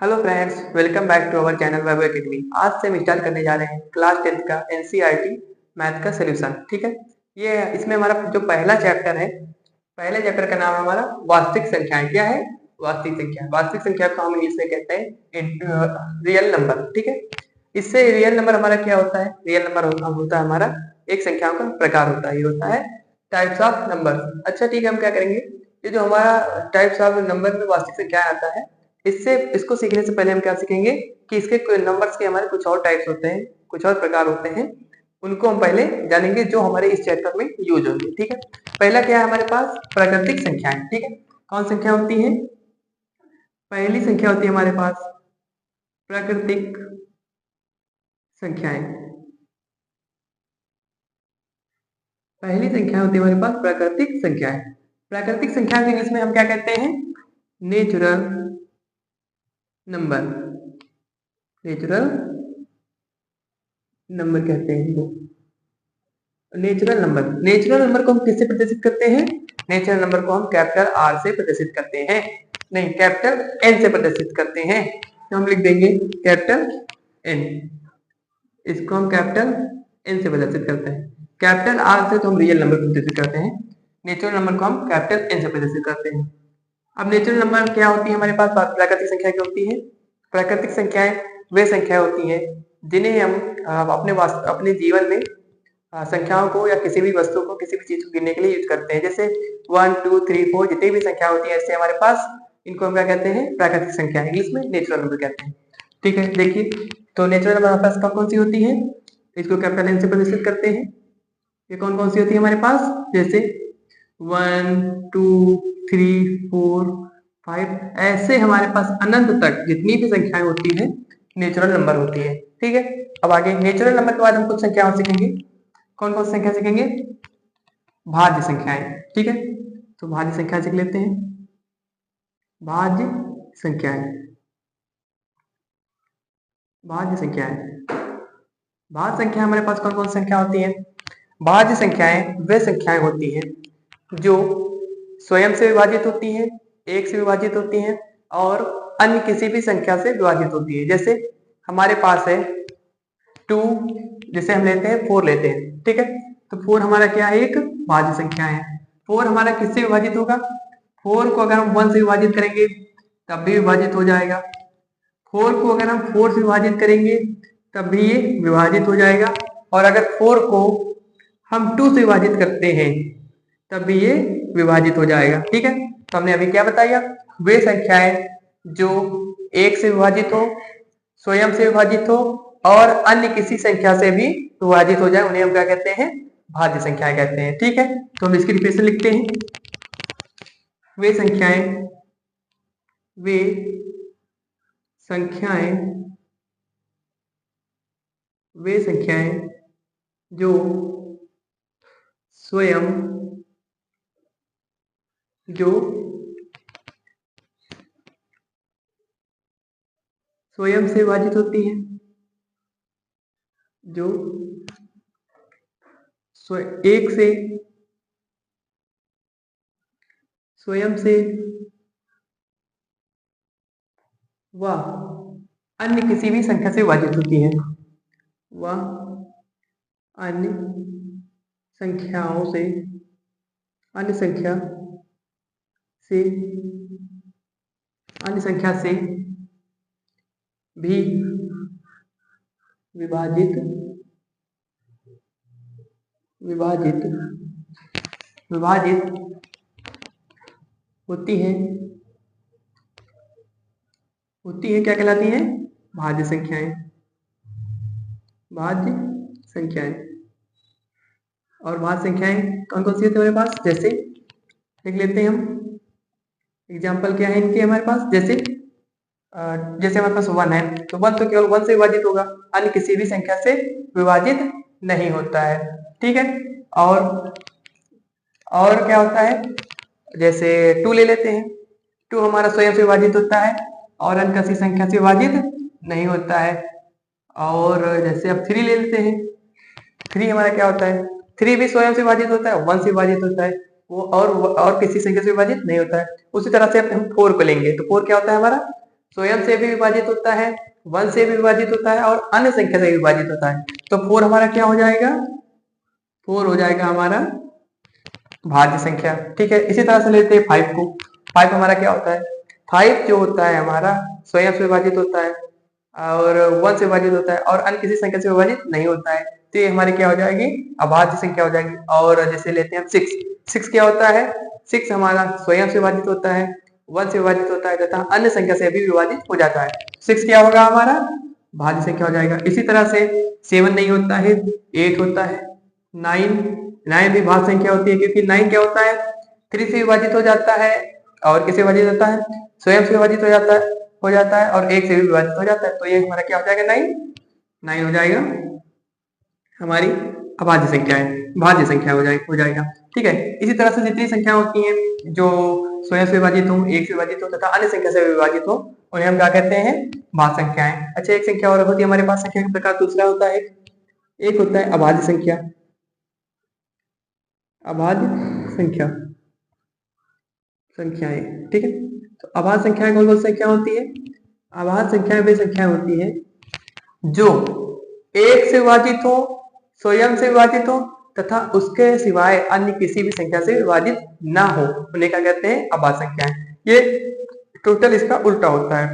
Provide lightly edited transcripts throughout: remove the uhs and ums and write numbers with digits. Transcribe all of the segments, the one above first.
Hello friends, welcome back to our channel Vaibhav academy. आज से हम स्टार्ट करने जा रहे हैं क्लास 10th का एनसीईआरटी मैथ का सोल्यूशन। ठीक है, ये इसमें हमारा जो पहला चैप्टर है, पहले चैप्टर का नाम है हमारा वास्तविक संख्याएं। क्या है? वास्तविक संख्या। वास्तविक संख्या को हम इंग्लिश में कहते हैं रियल नंबर। ठीक है, इससे रियल नंबर हमारा क्या होता है? रियल नंबर होता है हमारा एक संख्याओं का प्रकार होता है, ये होता है टाइप्स ऑफ नंबर। अच्छा ठीक है, हम क्या करेंगे, ये जो हमारा टाइप्स ऑफ नंबर में वास्तविक संख्या आता है, इसको सीखने से पहले हम क्या सीखेंगे कि इसके नंबर्स के हमारे कुछ और टाइप्स होते हैं, कुछ और प्रकार होते हैं, उनको हम पहले जानेंगे जो हमारे इस चैप्टर में यूज होंगे। ठीक है, पहला क्या है हमारे पास? प्राकृतिक संख्याएं। ठीक है, कौन संख्या होती है? पहली संख्या होती है हमारे पास प्राकृतिक संख्याएं। पहली संख्या होती है हमारे पास प्राकृतिक संख्याएं। प्राकृतिक संख्या को इंग्लिश में हम क्या कहते हैं? Natural number. नेचुरल नंबर कहते हैं इनको। नेचुरल नंबर को हम किससे प्रदर्शित करते हैं? नेचुरल नंबर को हम कैपिटल आर से प्रदर्शित करते हैं, नहीं कैपिटल एन से प्रदर्शित करते हैं। तो हम लिख देंगे कैपिटल एन, इसको हम कैपिटल एन से प्रदर्शित करते हैं। कैपिटल आर से तो हम रियल नंबर प्रदर्शित करते हैं, नेचुरल नंबर को हम कैपिटल एन से प्रदर्शित करते हैं। अब नेचुरल नंबर क्या होती है हमारे पास? प्राकृतिक संख्या क्या होती है? प्राकृतिक संख्याएं वे संख्या होती हैं जिन्हें हम अपने जीवन में संख्याओं को या किसी भी वस्तु को, किसी भी चीज को गिनने के लिए यूज करते हैं। जैसे 1 2 3 4 जितनी भी संख्या होती है, ऐसे हमारे पास इनको हम क्या कहते हैं? प्राकृतिक संख्या, इंग्लिश में नेचुरल नंबर कहते हैं। ठीक है, देखिए तो नेचुरल नंबर हमारे पास कौन सी होती है? इसको कैपिटल एन से प्रदर्शित करते हैं। ये कौन कौन सी होती है हमारे पास? जैसे 1 2 3 4 5, ऐसे हमारे पास अनंत तक जितनी भी संख्याएं होती है नेचुरल नंबर होती है। ठीक है, अब आगे नेचुरल नंबर के बाद हम कुछ संख्याओं सीखेंगे। कौन कौन सी संख्या सीखेंगे? भाज्य संख्याएं। ठीक है, तो भाज्य संख्या सीख लेते हैं। भाज्य संख्याएं, भाज्य संख्याएं, भाज्य संख्या हमारे पास कौन कौन सी संख्या होती है? भाज्य संख्याएं वे संख्याएं होती हैं जो स्वयं से विभाजित होती हैं, एक से विभाजित होती हैं और अन्य किसी भी संख्या से विभाजित होती है। जैसे हमारे पास है 2, जैसे हम लेते हैं 4 लेते हैं। ठीक है, तो 4 हमारा क्या है? एक भाज्य संख्या है। 4 हमारा किससे विभाजित होगा? 4 को अगर हम 1 से विभाजित करेंगे तब भी विभाजित हो जाएगा। 4 को अगर हम 4 से विभाजित करेंगे तब भी ये विभाजित हो जाएगा। और अगर 4 को हम 2 से विभाजित करते हैं तब भी ये विभाजित हो जाएगा। ठीक है, तो हमने अभी क्या बताया? वे संख्याएं जो एक से विभाजित हो, स्वयं से विभाजित हो और अन्य किसी संख्या से भी विभाजित हो जाए, उन्हें हम क्या कहते हैं? भाज्य संख्याएं कहते हैं। ठीक है, तो हम इसकी रिपीटेशन लिखते हैं। वे संख्याएं, वे संख्याएं, वे संख्याएं जो स्वयं, जो स्वयं से विभाजित होती हैं, जो एक से, स्वयं से व अन्य किसी भी संख्या से विभाजित होती है, व अन्य संख्याओं से, अन्य संख्या से, अन्य संख्या से भी विभाजित, विभाजित, विभाजित होती है, होती है। क्या कहलाती है? भाज्य संख्याएं, भाज्य संख्याएं। और भाज्य संख्याएं कौन कौन सी होती है हमारे पास? जैसे देख लेते हैं हम, एग्जाम्पल क्या है इनके हमारे पास। जैसे जैसे हमारे पास 1 है, तो 1 तो केवल 1 से विभाजित होगा, अन्य किसी भी संख्या से विभाजित नहीं होता है। ठीक है, और क्या होता है? जैसे 2 ले लेते हैं, 2 हमारा स्वयं से विभाजित होता है और अन्य किसी संख्या से विभाजित नहीं होता है। और जैसे अब 3 ले लेते हैं, 3 हमारा क्या होता है? 3 भी स्वयं से विभाजित होता है, 1 से विभाजित होता है, वो और किसी संख्या से विभाजित नहीं होता है। उसी तरह से हम 4 को लेंगे, तो 4 क्या होता है हमारा? स्वयं से भी विभाजित होता है, 1 से भी विभाजित होता है और अन्य संख्या से भी विभाजित होता है। तो 4 हमारा क्या हो जाएगा? 4 हो जाएगा हमारा भाज्य संख्या। ठीक है, इसी तरह से लेते हैं 5 को। 5 हमारा क्या होता है? 5 जो होता है हमारा स्वयं से विभाजित होता है और 1 से विभाजित होता है और अन्य किसी संख्या से विभाजित नहीं होता है। तो ये हमारी क्या हो जाएगी? अभाज्य संख्या हो जाएगी। और जैसे लेते हैं हम 6। 6 क्या होता है? 6 हमारा स्वयं से विभाजित होता है, 1 से विभाजित होता है तथा अन्य संख्या से भी विभाजित हो जाता है। 6 क्या होगा हमारा? भाज्य संख्या हो जाएगा। इसी तरह से 7 नहीं होता है, 8 होता है, 9 भी भाज्य संख्या होती है क्योंकि 9 क्या होता है? 3 से विभाजित हो जाता है और किससे विभाजित होता है? स्वयं से विभाजित हो जाता है और 1 से भी विभाजित हो जाता है। तो ये हमारा क्या हो जाएगा? 9 हो जाएगा हमारी अभाज्य संख्या है, भाज्य संख्या हो जाएगा। ठीक है, इसी तरह से जितनी संख्या होती हैं जो स्वयं से विभाजित हो, 1 से विभाजित हो तथा अन्य संख्या से विभाजित हो, उन्हें हम क्या कहते हैं? भाज्य संख्याएं। अच्छा, एक संख्या और होती है हमारे पास, संख्या का प्रकार दूसरा होता है, एक होता है अभाज्य संख्या। अभाज्य संख्याएं। ठीक है, तो अभाज्य संख्याएं कौन कौन संख्या होती है? अभाज्य संख्याएं वे संख्याएं होती है जो 1 से विभाजित हो, स्वयं से विभाजित हो तथा उसके सिवाय अन्य किसी भी संख्या से विभाजित ना हो, उन्हें क्या कहते हैं? अभाज्य संख्याएं। ये टोटल इसका उल्टा होता है।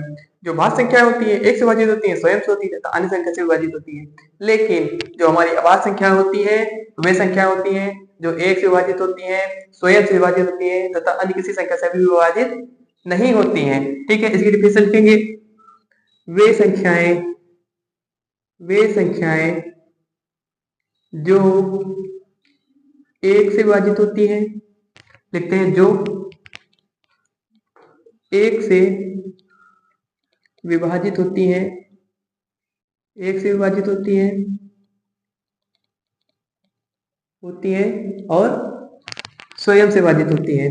जो भाज्य संख्याएं होती है 1 से विभाजित होती है, स्वयं से होती है तथा अन्य संख्या से विभाजित होती है। लेकिन जो हमारी अभाज्य संख्या होती है वे संख्या होती है जो 1 से विभाजित होती है, स्वयं से विभाजित होती है तथा अन्य किसी संख्या से भी विभाजित नहीं होती है। ठीक है, इसकी डिफिनेशन लिखेंगे, वे संख्याएं जो 1 से विभाजित होती है, लिखते हैं जो 1 से विभाजित होती है, 1 से विभाजित होती है और स्वयं से विभाजित होती है।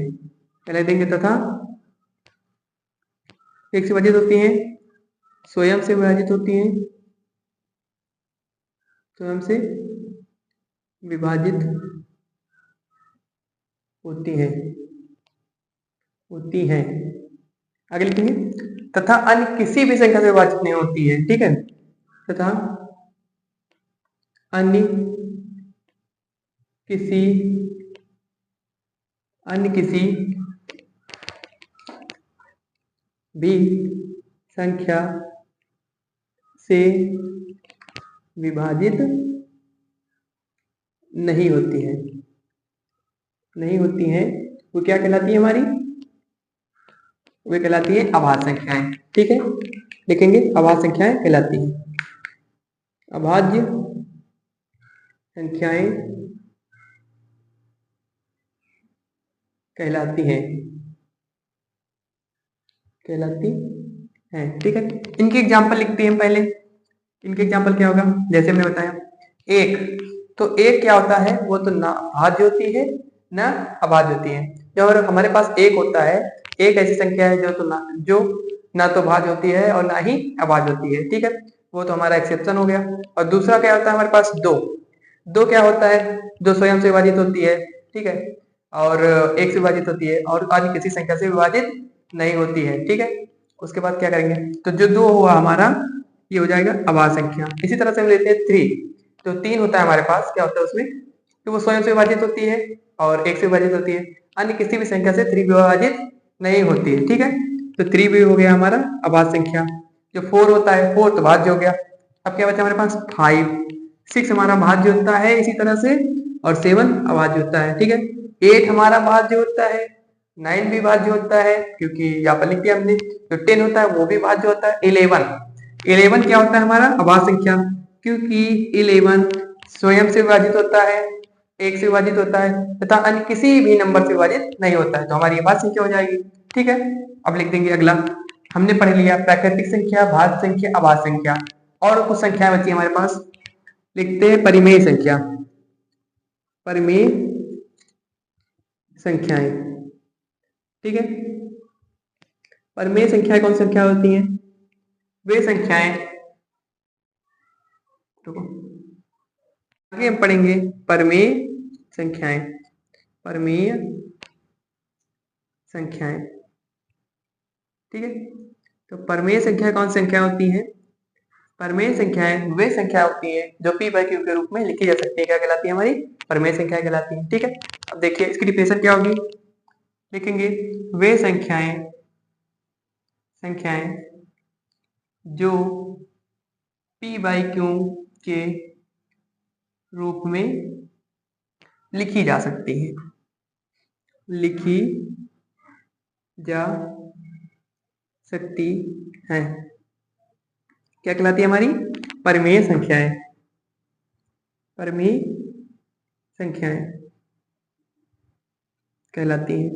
पहले देंगे तथा 1 से विभाजित होती है, स्वयं से विभाजित होती है, स्वयं से विभाजित होती है। आगे लिखेंगे तथा अन्य किसी भी संख्या से विभाजित नहीं होती है। ठीक है, तथा अन्य किसी भी संख्या से विभाजित नहीं होती है, वो क्या कहलाती है हमारी? वे कहलाती है अभाज्य संख्याएं। ठीक है, लिखेंगे अभाज्य संख्याएं कहलाती है। अभाज्य संख्याएं कहलाती हैं। ठीक है, इनके एग्जाम्पल लिखते हैं पहले। इनके एग्जाम्पल क्या होगा? जैसे हमने बताया 1, तो 1 क्या होता है? वो तो ना भाज्य होती है ना अभाज्य होती है। जब हमारे पास 1 होता है, एक ऐसी संख्या है जो ना तो भाज्य होती है और ना ही अभाज्य होती है। ठीक है, वो तो हमारा एक्सेप्शन हो गया। और दूसरा क्या होता है हमारे पास? 2 क्या होता है? जो स्वयं से विभाजित होती है, ठीक है, और 1 से विभाजित होती है और अन्य किसी संख्या से विभाजित नहीं होती है। ठीक है, उसके बाद क्या करेंगे? तो जो 2 हुआ हमारा, ये हो जाएगा अभाज्य संख्या। इसी तरह से हम लेते हैं 3, तो 3 होता है हमारे पास, क्या होता है उसमें? तो वो स्वयं से विभाजित होती है और 1 से विभाजित होती है, अन्य किसी भी संख्या से 3 विभाजित नहीं होती है। ठीक है, तो 3 भी हो गया हमारा अभाज्य संख्या। जो 4 होता है, 4 तो भाज्य हो गया। अब क्या बचा हमारे पास? 5। 6 हमारा भाज्य होता है इसी तरह से, और 7 अभाज्य होता है। ठीक है, 8 हमारा भाज्य होता है, 9 भी भाज्य होता है क्योंकि यहाँ पर लिख दिया हमने। जो 10 होता है वो भी भाज्य होता है। 11 क्या होता है हमारा? अभाज्य संख्या, क्योंकि 11 स्वयं से विभाजित होता है, 1 से विभाजित होता है तथा अन्य किसी भी नंबर से विभाजित नहीं होता है, तो हमारी अभाज्य संख्या हो जाएगी। ठीक है, अब लिख देंगे अगला। हमने पढ़ लिया प्राकृतिक संख्या, भाज्य संख्या, अभाज्य संख्या, और कुछ संख्याएं बची हमारे पास। लिखते हैं परिमेय संख्या। परिमेय संख्याएं। ठीक है, परिमेय संख्याएं कौन संख्या होती हैं? वे संख्याएं, तो आगे हम पढ़ेंगे परिमेय संख्याएं। ठीक है, तो परमेय संख्या कौन सी संख्या होती है? परमेय संख्याएं वे संख्या होती है जो p बाई क्यू के रूप में लिखी जा सकती है। क्या कहलाती है? हमारी परमेय संख्या कहलाती है। ठीक है, अब देखिए इसकी डिफिनेशन क्या होगी, लिखेंगे वे संख्याएं जो p बाई क्यू के रूप में लिखी जा सकती है, लिखी जा सकती है। क्या कहलाती है? हमारी परमेय संख्याएं। परमेय संख्याएं कहलाती है,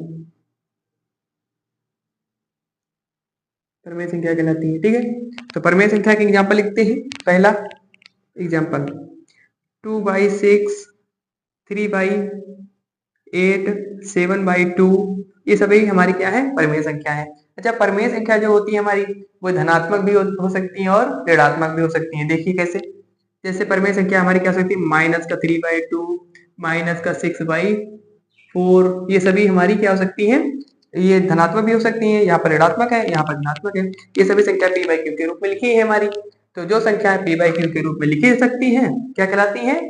परमेय संख्या कहलाती है। ठीक है, तो परमेय संख्या के एग्जाम्पल लिखते हैं। पहला एग्जाम्पल 2/6, 3/8, 7/2, ये सभी हमारी क्या है? परमेय संख्या है। अच्छा, परमेय संख्या जो होती है हमारी वो धनात्मक भी हो सकती है और ऋणात्मक भी हो सकती है। देखिए कैसे, जैसे परमेय संख्या हमारी क्या हो सकती है? -3/2, -6/4, ये सभी हमारी क्या हो सकती है? ये धनात्मक भी हो सकती है, यहाँ पर ऋणात्मक है, यहाँ पर धनात्मक है। ये सभी संख्या p बाई क्यू के रूप में लिखी है हमारी। तो जो संख्या p बाई क्यू के रूप में लिखी जा सकती है क्या कहलाती है?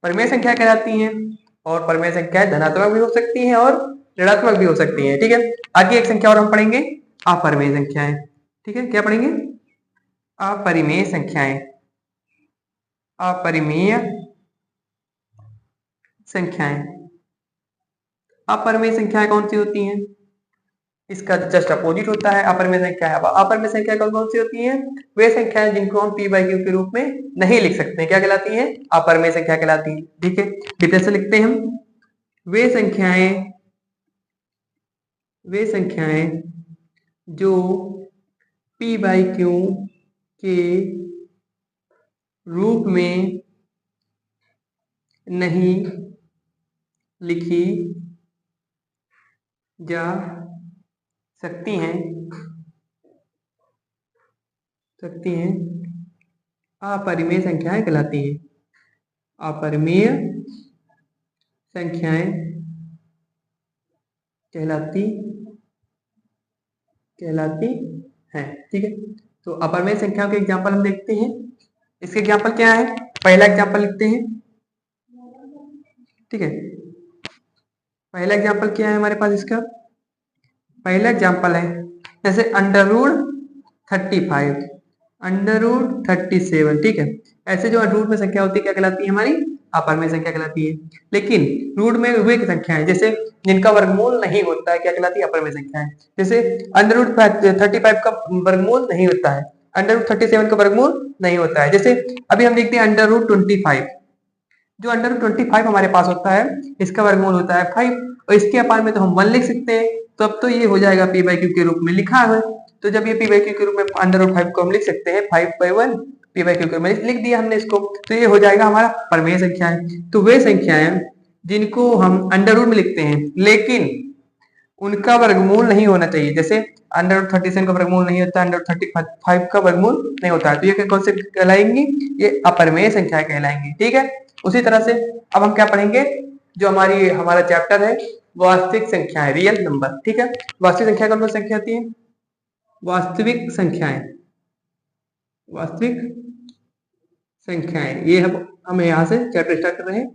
परमेय संख्या कहलाती है। और परमेय संख्याएं धनात्मक भी हो सकती हैं और ऋणात्मक भी हो सकती हैं। ठीक है, आगे एक संख्या और हम पढ़ेंगे, अपरिमेय संख्याएं। ठीक है, क्या पढ़ेंगे? अपरिमेय संख्याएं। अपरिमेय संख्याएं, अपरिमेय संख्याएं कौन सी होती हैं? इसका जस्ट अपोजिट होता है अपरिमेय संख्या। अपरिमेय संख्या कौन कौन सी होती हैं? वे संख्याएं जिनको हम p बाई क्यू के रूप में नहीं लिख सकते, क्या कहलाती हैं? अपरिमेय संख्या कहलाती है। ठीक है, डिफिनेशन लिखते हैं हम, वे संख्याएं जो p बाई क्यू के रूप में नहीं लिखी जा सकती हैं अपरिमेय संख्याएं कहलाती हैं। अपरिमेय संख्याएं कहलाती हैं। ठीक है, तो अपरिमेय संख्याओं के एग्जाम्पल हम देखते हैं। इसके एग्जाम्पल क्या है? पहला एग्जाम्पल लिखते हैं। ठीक है, पहला एग्जाम्पल क्या है हमारे पास? इसका पहला एग्जाम्पल है जैसे √35, √37। ठीक है, ऐसे जो रूट में संख्या होती है क्या कहलाती है? हमारी अपरिमेय संख्या कहलाती है। लेकिन रूट में वे संख्या है जैसे जिनका वर्गमूल नहीं होता है, क्या कहलाती है? अपरिमेय संख्या है। जैसे √35 का वर्गमूल नहीं होता है, √37 का वर्गमूल नहीं होता है। जैसे अभी हम देखते हैं √25, जो √25 हमारे पास होता है इसका वर्गमूल होता है 5, और इसके अपार में तो हम 1 लिख सकते हैं। तो अब तो ये हो जाएगा p बाई क्यू के रूप में लिखा है। तो जब ये p बाई क्यू के रूप में √5 को हम लिख सकते हैं 5/1 p बाई क्यू के रूप में लिख दिया हमने इसको, तो ये हो जाएगा हमारा परमेय संख्या है। तो वे संख्याएं जिनको हम अंडर में लिखते हैं लेकिन उनका वर्गमूल नहीं होना चाहिए, जैसे √37 का वर्गमूल नहीं होता, √35 का वर्गमूल नहीं होता है, तो ये कौन से कहलाएंगी? ये अपरिमेय संख्याएं कहलाएंगी। ठीक है, उसी तरह से अब हम क्या पढ़ेंगे, जो हमारा चैप्टर है वास्तविक संख्याएं, रियल नंबर। ठीक है, वास्तविक संख्या कौन कौन संख्या होती है? वास्तविक संख्याएं, ये हम यहाँ से चैप्टर स्टार्ट कर रहे हैं,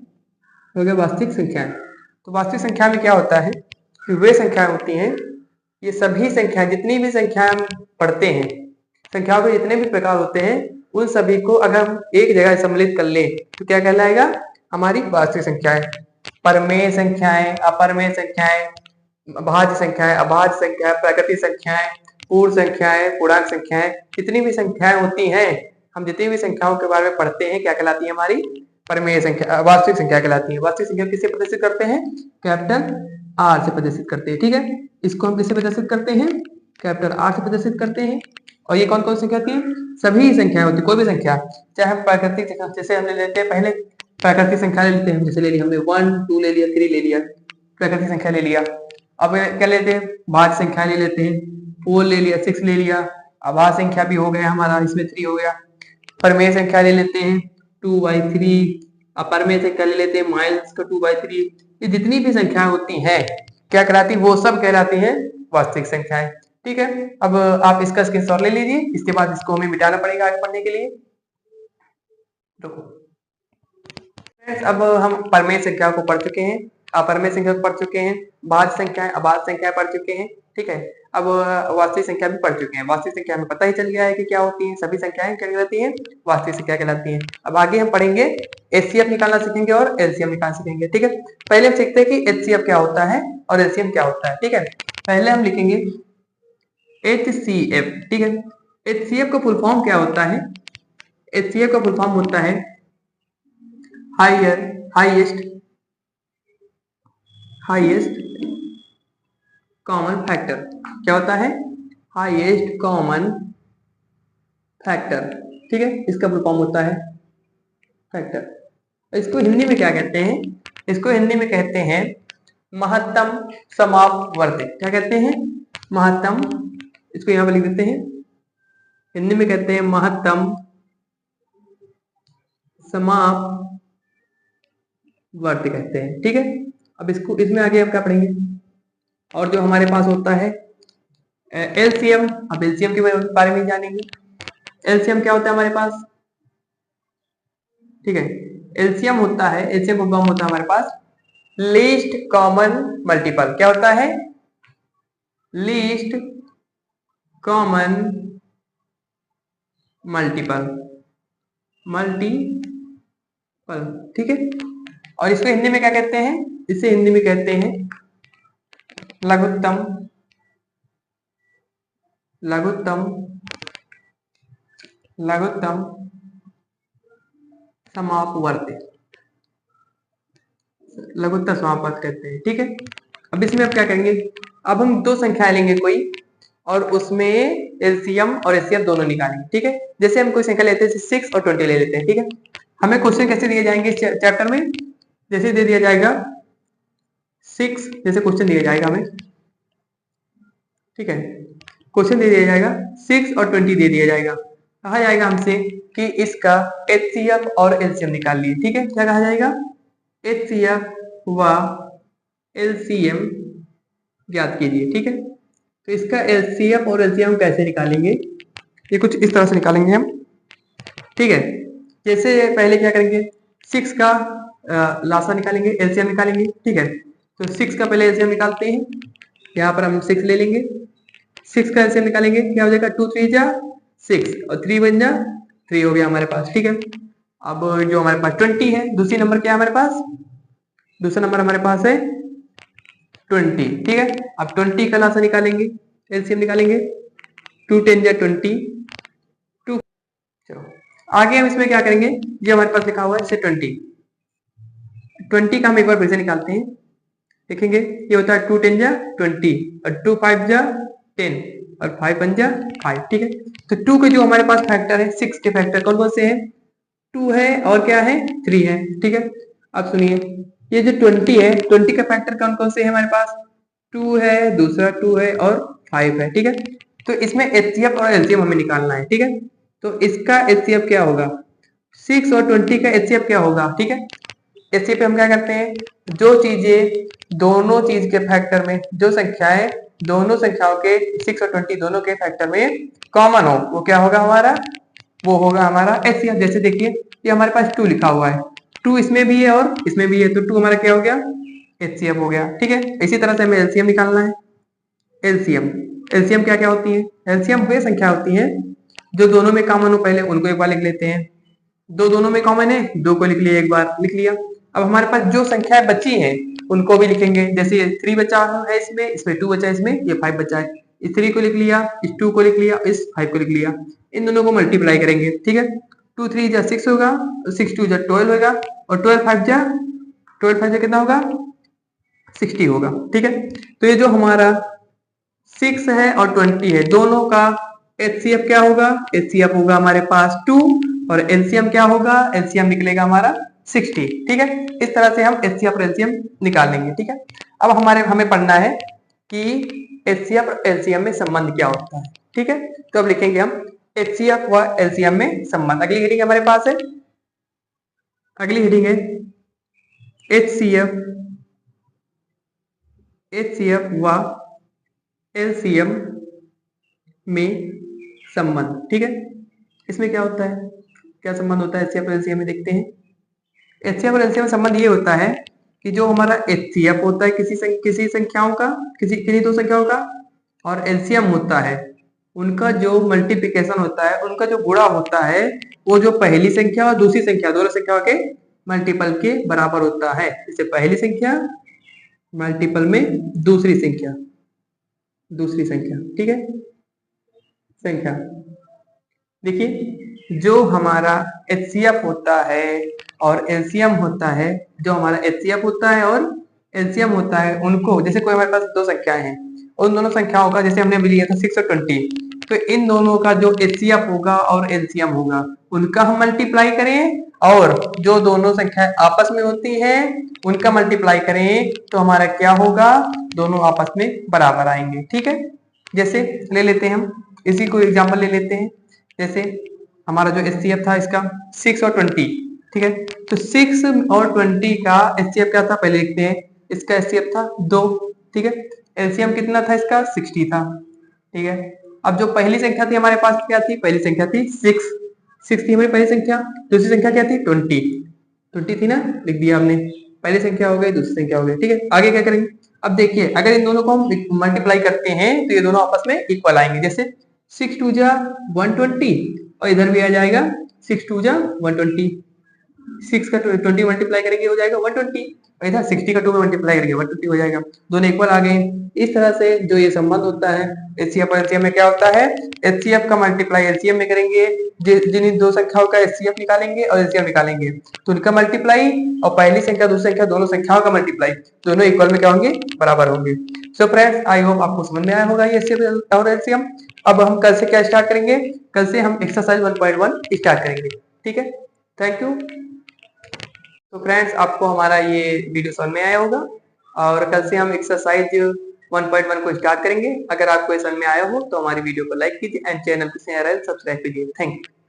हो गया वास्तविक संख्याएं। तो वास्तविक संख्या में क्या होता है कि वे संख्याएं होती हैं, ये सभी संख्याएं, जितनी भी संख्याएं हम पढ़ते हैं, संख्याओं के जितने भी प्रकार होते हैं, उन सभी को अगर हम एक जगह सम्मिलित कर ले तो क्या कहलाएगा? हमारी वास्तविक संख्याएं। परमेय संख्याएं, अपरमेय संख्याएं, भाज्य संख्याएं, अभाज्य संख्याएं, प्राकृतिक संख्याएं, पूर्ण संख्याएं, पूर्णांक संख्याएं, जितनी भी संख्याएं होती हैं, हम जितनी भी संख्याओं के बारे में पढ़ते हैं क्या कहलाती है? हमारी परमेय संख्या, वास्तविक संख्या कहलाती है। वास्तविक संख्या किससे प्रदर्शित करते हैं? कैपिटल R से प्रदर्शित करते हैं। ठीक है, इसको हम किससे प्रदर्शित करते हैं? कैपिटल R से प्रदर्शित करते हैं। और ये कौन कौन संख्या होती है? सभी संख्याएं होती है, कोई भी संख्या, चाहे हम प्राकृतिक संख्या, जैसे हमने लेते हैं पहले प्राकृतिक संख्या ले लेते हैं, जैसे ले लिया हमने 1, 2 ले लिया, 3 ले लिया, प्राकृतिक संख्या ले लिया। अब क्या लेते हैं? भाज्य संख्या ले लेते हैं, 4 ले लिया, 6 ले लिया, अभाज्य संख्या भी हो गया हमारा, इसमें 3 हो गया। परमेय संख्या ले लेते हैं 2/3, अपरमेय संख्या ले लेते हैं -2/3। ये जितनी भी संख्याएं होती हैं क्या कहलाती? वो सब कहलाती हैं वास्तविक संख्याएं। ठीक है, अब आप इसका स्क्रीनशॉट ले लीजिए, इसके बाद इसको हमें मिटाना पड़ेगा आगे पढ़ने के लिए। अब हम परमेय संख्या को पढ़ चुके हैं, अपरमेय संख्या को पढ़ चुके हैं, भाज्य संख्याएं, अभाज्य संख्याएं पढ़ चुके हैं। ठीक है, अब वास्तविक संख्या भी पढ़ चुके हैं। वास्तविक संख्या हमें पता ही चल गया है कि क्या होती है, सभी संख्याएं क्या कहलाती हैं, वास्तविक संख्या कहलाती हैं। अब आगे हम पढ़ेंगे एचसीएफ निकालना सीखेंगे और एलसीएम निकालना सीखेंगे। ठीक है, पहले हम सीखते हैं कि एचसीएफ क्या होता है और एलसीएम क्या होता है। ठीक है, पहले हम लिखेंगे एचसीएफ। ठीक है, एचसीएफ का फुल फॉर्म क्या होता है, एचसीएफ का फुल फॉर्म होता है हाईएस्ट कॉमन फैक्टर। क्या होता है, हाईएस्ट कॉमन फैक्टर। ठीक है, इसका फुल फॉर्म होता है फैक्टर। इसको हिंदी में क्या कहते हैं, इसको हिंदी में कहते हैं महत्तम समापवर्ती। क्या कहते हैं, महत्तम, इसको यहां पर लिख देते हैं, हिंदी में कहते हैं महत्तम समापवर्ती कहते हैं। ठीक है, अब इसको, इसमें आगे हम क्या पढ़ेंगे, और जो हमारे पास होता है एलसीएम। अब एलसीएम के बारे में जानेंगे। एलसीएम क्या होता है हमारे पास, ठीक है, एलसीएम होता है, एलसीएम का फॉर्म होता है हमारे पास लीस्ट कॉमन मल्टीपल। क्या होता है, लीस्ट कॉमन मल्टीपल। ठीक है, और इसको हिंदी में क्या कहते हैं, इसे हिंदी में कहते हैं लघुत्तम समापवर्ती, लघुत्तम समापवर्ती कहते हैं। ठीक है, अब इसमें अब क्या करेंगे, अब हम दो संख्याएं लेंगे कोई, और उसमें एलसीएम और एचसीएफ दोनों निकालेंगे। ठीक है, जैसे हम कोई संख्या लेते हैं 6 और 20 ले लेते हैं। ठीक है, हमें क्वेश्चन कैसे दिए जाएंगे इस चैप्टर में, जैसे दे दिया जाएगा 6, जैसे क्वेश्चन दिया जाएगा हमें, ठीक है, क्वेश्चन दे दिया जाएगा 6 और 20 दे दिया जाएगा, कहा जाएगा हमसे कि इसका एचसीएफ और एलसीएम निकाल लिए। ठीक है, क्या कहा जाएगा, एचसीएफ व एलसीएम ज्ञात कीजिए। ठीक है, तो इसका एलसीएफ और एलसीएम कैसे निकालेंगे, ये कुछ इस तरह से निकालेंगे हम। ठीक है, जैसे पहले क्या करेंगे, 6 का लासा निकालेंगे, एलसीएम निकालेंगे। ठीक है, तो 6 का पहले एलसीएम निकालते हैं, यहाँ पर हम 6 ले लेंगे, 6 का एलसीएम निकालेंगे, क्या हो जाएगा 2 3 जा 6 और 3 1 जा 3 हो गया हमारे पास। ठीक है, अब जो हमारे पास 20 है, दूसरी नंबर क्या है हमारे पास, दूसरा नंबर हमारे पास है 20। ठीक है, अब 20 का लासा निकालेंगे, एलसीएम निकालेंगे, 2 10 जा 20, 2। चलो आगे हम इसमें क्या करेंगे, ये हमारे पास लिखा हुआ है 20 का हम एक बार फिर से निकालते हैं, देखेंगे ये होता है 2 10 जा 20 और 2 5 जा 10 और 5 1 जा 5। ठीक है, तो 2 के जो हमारे पास फैक्टर है, 6 के फैक्टर कौन कौन से हैं, 2 है और क्या है 3 है। ठीक है, अब सुनिए, ये जो 20 है, 20 का फैक्टर कौन कौन से है हमारे पास, 2 है, दूसरा 2 है और 5 है। ठीक है, तो इसमें एचसीएफ और एलसीएम हमें निकालना है। ठीक है, तो इसका एचसीएफ क्या होगा, 6 और 20 का एचसीएफ क्या होगा। ठीक है, एचसीएफ पे हम क्या करते हैं, जो चीजें दोनों चीज के फैक्टर में, जो संख्याएं दोनों संख्याओं के 6 और 20 दोनों के फैक्टर में कॉमन हो, वो क्या होगा हमारा, वो होगा हमारा एचसीएफ। जैसे देखिए ये हमारे पास 2 लिखा हुआ है, 2 इसमें भी है और इसमें भी है, तो 2 हमारा क्या हो गया, एचसीएफ हो गया। ठीक है, इसी तरह से हमें एलसीएम निकालना है। एलसीएम, एलसीएम क्या क्या होती है, एलसीएम वे संख्या होती है जो दोनों में कॉमन हो, पहले उनको एक बार लिख लेते हैं, दो दोनों में कॉमन है, 2 को लिख लिया, एक बार लिख लिया। अब हमारे पास जो संख्याएं बची हैं उनको भी लिखेंगे, जैसे 3 बचा है, इसमें 2 बचा है, इसमें ये 5 बचा है, इस 3 को लिख लिया, इस 2 को लिख लिया, इस 5 को लिख लिया, इन दोनों को मल्टीप्लाई करेंगे। ठीक है, 2 3 जा 6 होगा, 6 2 जा 12 होगा, और 12 5 जा कितना होगा, 60 होगा। ठीक है, तो ये जो हमारा 6 है और 20 है, दोनों का एचसीएफ क्या होगा, एचसीएफ होगा हमारे पास 2 और एलसीएम क्या होगा, एलसीएम निकलेगा हमारा 60। ठीक है, इस तरह से हम एचसीएफ और एलसीएम निकाल लेंगे। ठीक है, अब हमें पढ़ना है कि एचसीएफ और एलसीएम में संबंध क्या होता है। ठीक है, तो अब लिखेंगे हम एचसीएफ व एलसीएम में संबंध। अगली हेडिंग हमारे पास है, अगली हेडिंग है एचसीएफ व एलसीएम में संबंध। ठीक है, इसमें क्या होता है, क्या संबंध होता है एचसीएफ और एलसीएम में, देखते हैं। एचसीएफ और एलसीएम में संबंध ये होता है कि जो हमारा एचसीएफ होता है किसी संख्याओं का, किसी दो संख्याओं का, और एलसीएम होता है उनका जो मल्टीप्लिकेशन होता है, उनका जो गुणा होता है, वो जो पहली संख्या और दूसरी संख्या दोनों संख्याओं के मल्टीपल के बराबर होता है। जैसे पहली संख्या मल्टीपल में दूसरी संख्या, ठीक है, संख्या। देखिए जो हमारा एचसीएफ होता है और एलसीएम होता है, जो हमारा एचसीएफ होता है और एलसीएम होता है, उनको जैसे कोई हमारे पास दो संख्याएं हैं, उन दोनों संख्याओं का जैसे हमने अभी लिया था 6 और 20, तो इन दोनों का जो एचसीएफ होगा और एलसीएम होगा उनका हम मल्टीप्लाई करें, और जो दोनों संख्याएं आपस में होती हैं उनका मल्टीप्लाई करें, तो हमारा क्या होगा, दोनों आपस में बराबर आएंगे। ठीक है, जैसे ले लेते हैं हम इसी को एग्जांपल ले लेते हैं। जैसे हमारा जो एचसीएफ था इसका 6 और 20, ठीक है, तो 6 और 20 का एचसीएफ क्या था पहले लिखते हैं। इसका एचसीएफ था 2, ठीक है, एलसीएम कितना था इसका 60 था। ठीक है, अब जो पहली संख्या थी हमारे पास क्या थी, पहली संख्या थी 6 थी हमारी पहली संख्या, दूसरी संख्या क्या थी 20 थी ना, लिख दिया हमने, पहली संख्या हो गई दूसरी संख्या हो गई। ठीक है, आगे क्या करेंगे, अब देखिए अगर इन दोनों को हम मल्टीप्लाई करते हैं तो ये दोनों आपस में इक्वल आएंगे। जैसे 6 2 जा 120 और इधर भी आ जाएगा 6 2 जा 120, 6 का 20 मल्टीप्लाई करेंगे हो जाएगा 120, और इधर 60 का 2 में मल्टीप्लाई करेंगे 120 हो जाएगा, दोनों इक्वल आ गए। इस तरह से जो ये संबंध होता है एचसीएफ और एलसीएम में क्या होता है, एचसीएफ का मल्टीप्लाई एलसीएम में करेंगे, जिन दो संख्याओं का एचसीएफ निकालेंगे और एलसीएम निकालेंगे तो उनका मल्टीप्लाई, और पहली संख्या दूसरी संख्या दोनों संख्याओं का मल्टीप्लाई, दोनों इक्वल में क्या होंगे, बराबर होंगे। सो फ्रेंड्स आई होप आपको समझ में आया होगा ये एचसीएफ और एलसीएम। अब हम कल से क्या स्टार्ट करेंगे, कल से हम एक्सरसाइज 1.1 स्टार्ट करेंगे। ठीक है, थैंक यू। तो फ्रेंड्स आपको हमारा ये वीडियो समझ में आया होगा, और कल से हम एक्सरसाइज 1.1 को स्टार्ट करेंगे। अगर आपको समझ में आया हो तो हमारी वीडियो को लाइक कीजिए एंड चैनल को सब्सक्राइब कीजिए। Thank you.